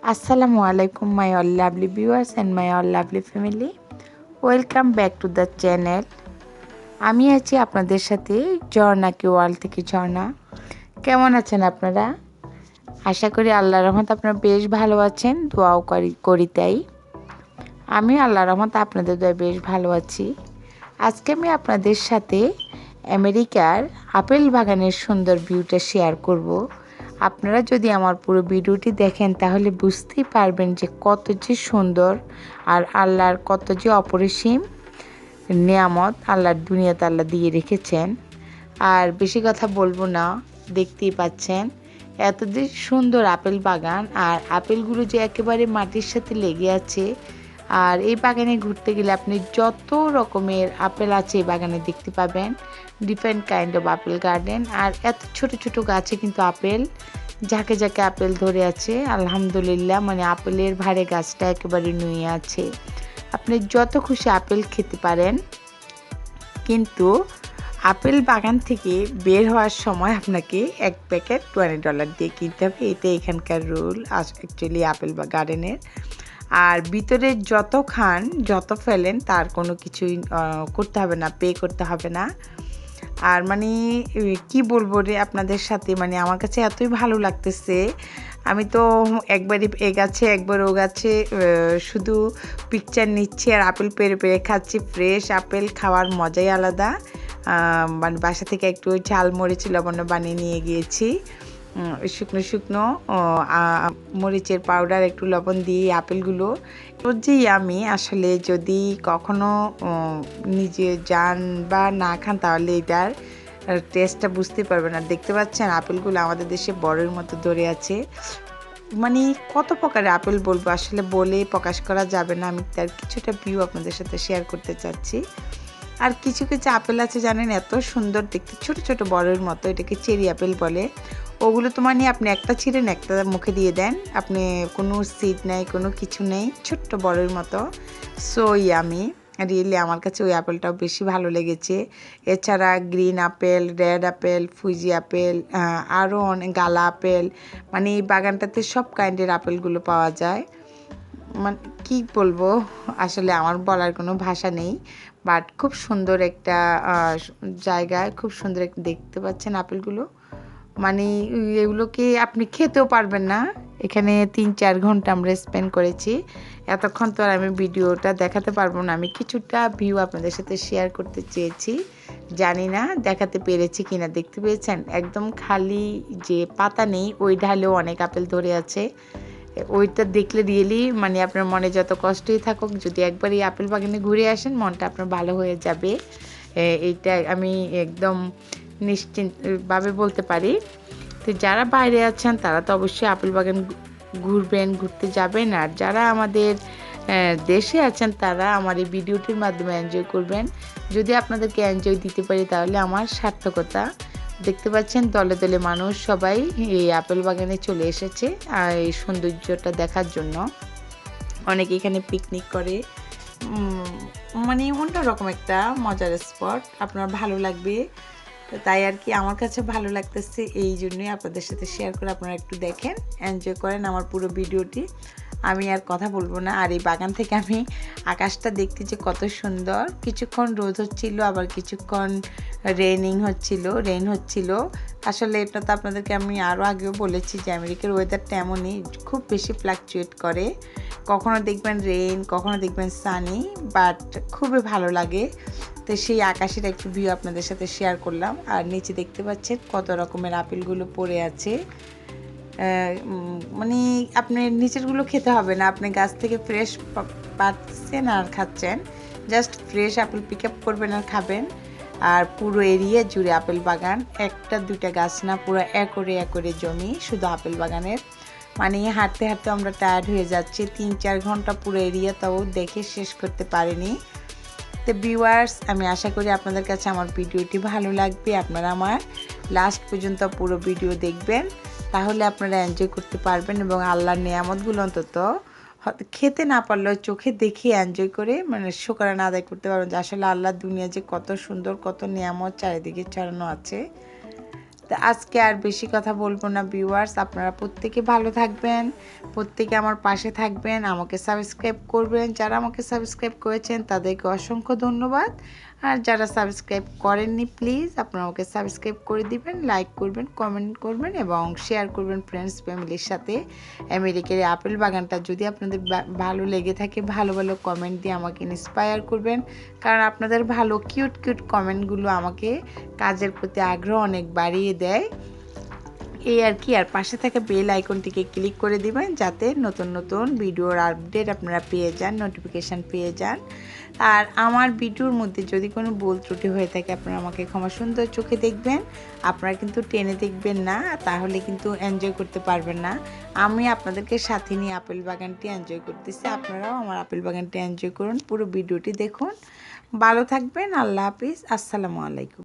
Assalamu alaikum my all lovely viewers and my all lovely family. Welcome back to the channel. আমি আছি আপনাদের সাথে ঝর্ণাকে world থেকে ঝর্ণা। কেমন আছেন আপনারা? আশা করি আল্লাহর রহমতে আপনারা বেশ ভালো আছেন। দোয়াও করি তাই। আমি আল্লাহর রহমতে আপনাদের দয়ায় বেশ ভালো আছি। আজকে আমি আপনাদের সাথে আমেরিকার আপেল বাগানের সুন্দর ভিউটা শেয়ার করব। আপনারা যদি আমার পুরো ভিডিওটি দেখেন তাহলে বুঝতেই পারবেন যে কত যে সুন্দর আর আল্লাহর কত যে অপরিসীম নিয়ামত আল্লাহর দুনিয়াতে আল্লাহ দিয়ে রেখেছেন। আর বেশি কথা বলবো না, দেখতেই পাচ্ছেন এত যে সুন্দর আপেল বাগান, আর আপেলগুলো যে একেবারে মাটির সাথে লেগে আছে। আর এই বাগানে ঘুরতে গেলে আপনি যত রকমের আপেল আছে এই বাগানে দেখতে পাবেন, different kind of apple garden. আর এত ছোট ছোট গাছে কিন্তু আপেল ঝাঁকে ঝাঁকে আপেল ধরে আছে আলহামদুলিল্লাহ। মানে আপেলের ভারে গাছটা একেবারে নুয়ে আছে। আপনি যত খুশি আপেল খেতে পারেন, কিন্তু আপেল বাগান থেকে বের হওয়ার সময় আপনাকে এক প্যাকেট $20 দিয়ে কিনতে হবে। এটা এখানকার রুল অ্যাকচুয়ালি আপেল বা গার্ডেনের। আর ভিতরে যত খান যত ফেলেন তার কোনো কিছুই করতে হবে না, পে করতে হবে না। আর মানে কি বলবো রে আপনাদের সাথে, মানে আমার কাছে এতই ভালো লাগতেছে। আমি তো একবারই এ গাছে একবার ও গাছে শুধু পিকচার নিচ্ছি আর আপেল পেরে পেরে খাচ্ছি। ফ্রেশ আপেল খাওয়ার মজাই আলাদা। মানে বাসা থেকে একটু ঝাল মরিচ লবণ বানিয়ে নিয়ে গিয়েছি। শুকনো শুকনো মরিচের পাউডার একটু লবণ দিয়ে আপেলগুলো রোজই আমি আসলে যদি কখনো নিজে যান বা না খান তাহলে এটার টেস্টটা বুঝতে পারবেন। আর দেখতে পাচ্ছেন আপেলগুলো আমাদের দেশে বড়ের মতো ধরে আছে। মানে কত প্রকারের আপেল বলবো, আসলে বলে প্রকাশ করা যাবে না। আমি তার কিছুটা ভিউ আপনাদের সাথে শেয়ার করতে চাচ্ছি। আর কিছু কিছু আপেল আছে জানেন এত সুন্দর দেখতে, ছোট ছোট বড়ের মতো, এটাকে চেরি আপেল বলে। ওগুলো তো মানে আপনি একটা ছিঁড়েন একটা মুখে দিয়ে দেন, আপনি কোনো সিড নেই কোনো কিছু নেই, ছোট্ট বড়ের মতো। সো ইয়ামি, রিয়েলি আমার কাছে ওই আপেলটাও বেশি ভালো লেগেছে। এছাড়া green apple, red apple, Fuji apple, আরও অনেক গালা আপেল, মানে এই বাগানটাতে সব কাইন্ডের আপেলগুলো পাওয়া যায়। মানে কী বলবো, আসলে আমার বলার কোনো ভাষা নেই। বাট খুব সুন্দর একটা জায়গায়, খুব সুন্দর দেখতে পাচ্ছেন আপেলগুলো। মানে এগুলোকে আপনি খেতেও পারবেন না। এখানে 3-4 ঘন্টা আমরা স্পেন্ড করেছি। এতক্ষণ তো আর আমি ভিডিওটা দেখাতে পারবো না। আমি কিছুটা ভিউ আপনাদের সাথে শেয়ার করতে চেয়েছি, জানি না দেখাতে পেরেছি কিনা। দেখতে পেয়েছেন একদম খালি, যে পাতা নেই ওই ঢালেও অনেক আপেল ধরে আছে। ওইটা দেখলে রিয়েলি মানে আপনার মনে যত কষ্টই থাকুক, যদি একবার এই আপেল বাগানে ঘুরে আসেন মনটা আপনার ভালো হয়ে যাবে। এইটা আমি একদম নিশ্চিন্তভাবে বলতে পারি। তো যারা বাইরে আছেন তারা তো অবশ্যই আপেল বাগান ঘুরবেন, ঘুরতে যাবেন। আর যারা আমাদের দেশে আছেন তারা আমার এই ভিডিওটির মাধ্যমে এনজয় করবেন। যদি আপনাদেরকে এনজয় দিতে পারি তাহলে আমার সার্থকতা। দেখতে পাচ্ছেন দলে দলে মানুষ সবাই এই আপেল বাগানে চলে এসেছে আর এই সৌন্দর্যটা দেখার জন্য। অনেকে এখানে পিকনিক করে, মানে অন্যরকম একটা মজার স্পট, আপনার ভালো লাগবে। তাই আর কি আমার কাছে ভালো লাগতেছে, এই জন্যই আপনাদের সাথে শেয়ার করে আপনারা একটু দেখেন, এনজয় করেন আমার পুরো ভিডিওটি। আমি আর কথা বলবো না। আর এই বাগান থেকে আমি আকাশটা দেখতে যে কত সুন্দর, কিছুক্ষণ রোদ হচ্ছিল আবার কিছুক্ষণ রেইন হচ্ছিল। আসলে এটা তো আপনাদেরকে আমি আরও আগেও বলেছি যে আমেরিকার ওয়েদারটা এমনই, খুব বেশি ফ্লাকচুয়েট করে। কখনো দেখবেন রেইন, কখনো দেখবেন সানি, বাট খুবই ভালো লাগে। তো সেই আকাশের একটু ভিউ আপনাদের সাথে শেয়ার করলাম। আর নিচে দেখতে পাচ্ছেন কত রকমের আপেলগুলো পড়ে আছে। মানে আপনি নিচেরগুলো খেতে হবে না, আপনি গাছ থেকে ফ্রেশ পাচ্ছেন আর খাচ্ছেন। Just fresh apple pick up করবেন আর খাবেন। আর পুরো এরিয়া জুড়ে আপেল বাগান, একটা দুইটা গাছ না, পুরো একরে জমি শুধু আপেল বাগানের। মানে হাঁটতে হাঁটতে আমরা টায়ার্ড হয়ে যাচ্ছি, 3-4 ঘন্টা পুরো এরিয়াটাও দেখে শেষ করতে পারিনি। তো ভিউয়ার্স, আমি আশা করি আপনাদের কাছে আমার ভিডিওটি ভালো লাগবে। আপনারা আমার লাস্ট পর্যন্ত পুরো ভিডিও দেখবেন, তাহলে আপনারা এনজয় করতে পারবেন এবং আল্লাহর নিয়ামতগুলো অন্তত খেতে না পারলেও চোখে দেখে এনজয় করে মানে শুকরানা আদায় করতে পারবেন যে আসলে আল্লাহর দুনিয়া যে কত সুন্দর, কত নিয়ামত চারিদিকে ছড়ানো আছে। তো আজকে আর বেশি কথা বলবো না ভিউয়ার্স, আপনারা প্রত্যেকে ভালো থাকবেন, প্রত্যেকে আমার পাশে থাকবেন, আমাকে সাবস্ক্রাইব করবেন। যারা আমাকে সাবস্ক্রাইব করেছেন তাদেরকে অসংখ্য ধন্যবাদ। আর যারা সাবস্ক্রাইব করেননি প্লিজ আপনারা আমাকে সাবস্ক্রাইব করে দিবেন, লাইক করবেন, কমেন্ট করবেন এবং শেয়ার করবেন ফ্রেন্ডস ফ্যামিলির সাথে। আমেরিকার এই আপেল বাগানটা যদি আপনাদের ভালো লেগে থাকে, ভালো ভালো কমেন্ট দিয়ে আমাকে ইন্সপায়ার করবেন, কারণ আপনাদের ভালো কিউট কিউট কমেন্টগুলো আমাকে কাজের প্রতি আগ্রহ অনেক বাড়িয়ে দেয়। এই আর কি, আর পাশে থাকা বেল আইকনটিকে ক্লিক করে দিবেন যাতে নতুন নতুন ভিডিওর আপডেট আপনারা পেয়ে যান, নোটিফিকেশান পেয়ে যান। আর আমার ভিডিওর মধ্যে যদি কোনো ভুল ত্রুটি হয়ে থাকে আপনারা আমাকে ক্ষমা সুন্দর চোখে দেখবেন। আপনারা কিন্তু টেনে দেখবেন না, তাহলে কিন্তু এনজয় করতে পারবেন না। আমি আপনাদেরকে সাথে নিয়ে আপেল বাগানটি এনজয় করতেছি, আপনারাও আমার আপেল বাগানটি এনজয় করুন। পুরো ভিডিওটি দেখুন। ভালো থাকবেন। আল্লাহ হাফিজ। আসসালামু আলাইকুম।